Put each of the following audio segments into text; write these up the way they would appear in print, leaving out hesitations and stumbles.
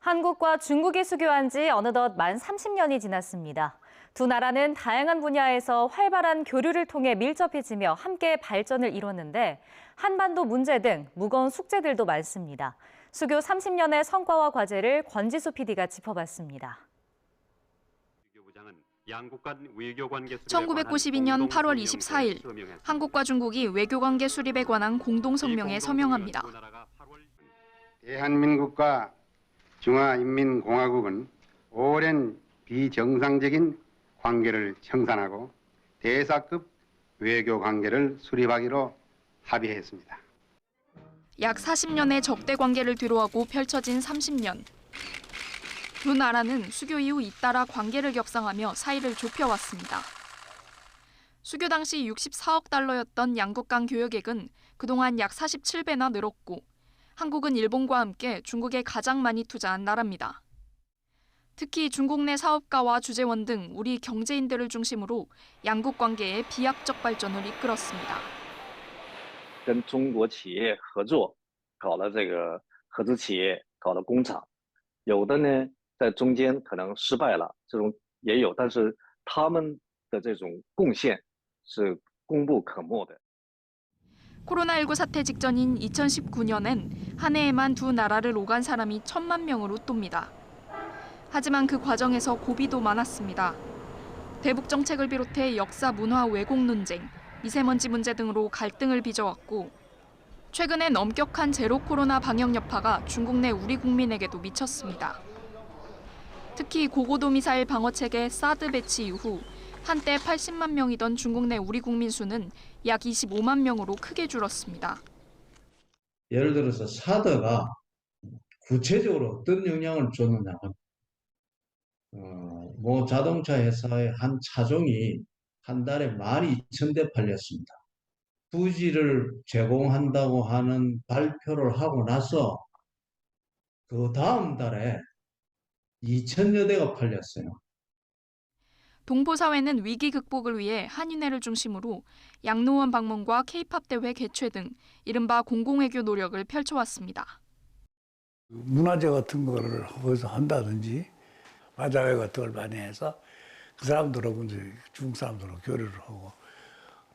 한국과 중국이 수교한 지 어느덧 만 30년이 지났습니다. 두 나라는 다양한 분야에서 활발한 교류를 통해 밀접해지며 함께 발전을 이뤘는데 한반도 문제 등 무거운 숙제들도 많습니다. 수교 30년의 성과와 과제를 권지수 PD가 짚어봤습니다. 1992년 8월 24일, 한국과 중국이 외교관계 수립에 관한 공동성명에 서명합니다. 대한민국과 중화인민공화국은 오랜 비정상적인 관계를 청산하고 대사급 외교관계를 수립하기로 합의했습니다. 약 40년의 적대 관계를 뒤로하고 펼쳐진 30년. 두 나라는 수교 이후 잇따라 관계를 격상하며 사이를 좁혀왔습니다. 수교 당시 64억 달러였던 양국 간 교역액은 그동안 약 47배나 늘었고 한국은 일본과 함께 중국에 가장 많이 투자한 나라입니다. 특히 중국 내 사업가와 주재원 등 우리 경제인들을 중심으로 양국 관계의 비약적 발전을 이끌었습니다. 跟中国企业合作，搞了这个合资企业，搞了工厂，有的呢在中间可能失败了，这种也有，但是他们的这种贡献是功不可没的。 코로나19 사태 직전인 2019년엔 한 해에만 두 나라를 오간 사람이 1,000만 명을 웃돕니다. 하지만 그 과정에서 고비도 많았습니다. 대북 정책을 비롯해 역사, 문화, 왜곡 논쟁, 미세먼지 문제 등으로 갈등을 빚어왔고 최근엔 엄격한 제로 코로나 방역 여파가 중국 내 우리 국민에게도 미쳤습니다. 특히 고고도 미사일 방어 체계 사드 배치 이후 한때 80만 명이던 중국 내 우리 국민 수는 약 25만 명으로 크게 줄었습니다. 예를 들어서 사드가 구체적으로 어떤 영향을 줬느냐면 뭐 자동차 회사의 한 차종이 한 달에 12,000대 팔렸습니다. 부지를 제공한다고 하는 발표를 하고 나서 그 다음 달에 2,000여 대가 팔렸어요. 동포사회는 위기 극복을 위해 한인회를 중심으로 양로원 방문과 K-팝 대회 개최 등 이른바 공공외교 노력을 펼쳐왔습니다. 문화제 같은 거를 거기서 한다든지 바자회 같은 걸 많이 해서 그 사람들하고 이제 중국 사람들하고 교류를 하고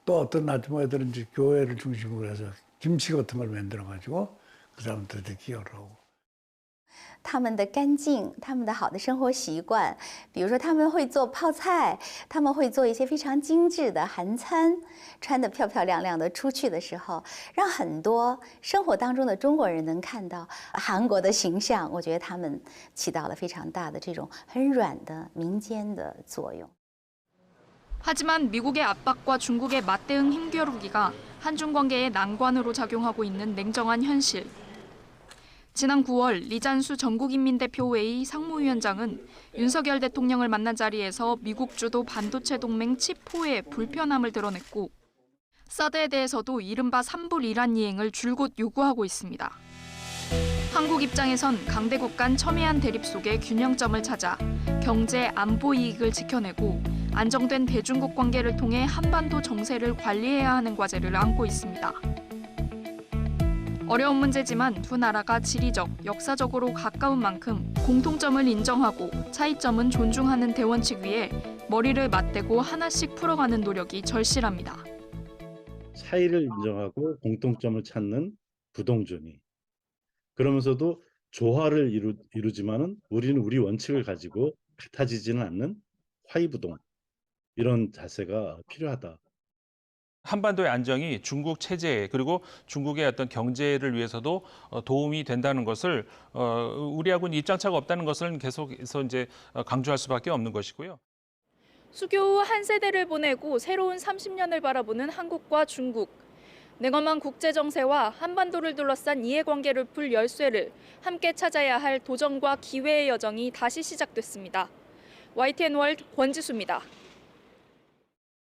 또 어떤 아줌마들은 이제 교회를 중심으로 해서 김치 같은 걸 만들어가지고 그 사람들한테 기여를 하고. 他们的干净，他们的好的生活习惯，比如说他们会做泡菜，他们会做一些非常精致的韩餐，穿得漂漂亮亮的出去的时候，让很多生活当中的中国人能看到韩国的形象。我觉得他们起到了非常大的这种很软的民间的作用。 하지만 미국의 압박과 중국의 맞대응 힘겨루기가 한중 관계의 난관으로 작용하고 있는 냉정한 현실. 지난 9월 리잔수 전국인민대표회의 상무위원장은 윤석열 대통령을 만난 자리에서 미국 주도 반도체 동맹 칩4의 불편함을 드러냈고 사드에 대해서도 이른바 3불 이란 이행을 줄곧 요구하고 있습니다. 한국 입장에선 강대국 간 첨예한 대립 속에 균형점을 찾아 경제, 안보 이익을 지켜내고 안정된 대중국 관계를 통해 한반도 정세를 관리해야 하는 과제를 안고 있습니다. 어려운 문제지만 두 나라가 지리적, 역사적으로 가까운 만큼 공통점을 인정하고 차이점은 존중하는 대원칙 위에 머리를 맞대고 하나씩 풀어가는 노력이 절실합니다. 차이를 인정하고 공통점을 찾는 부동준의. 그러면서도 조화를 이루지만은 우리는 우리 원칙을 가지고 같아지지는 않는 화이부동. 이런 자세가 필요하다. 한반도의 안정이 중국 체제 그리고 중국의 어떤 경제를 위해서도 도움이 된다는 것을 우리하고는 입장차가 없다는 것을 계속해서 이제 강조할 수밖에 없는 것이고요. 수교 후 한 세대를 보내고 새로운 30년을 바라보는 한국과 중국. 냉엄한 국제 정세와 한반도를 둘러싼 이해관계를 풀 열쇠를 함께 찾아야 할 도전과 기회의 여정이 다시 시작됐습니다. YTN 월드 권지수입니다.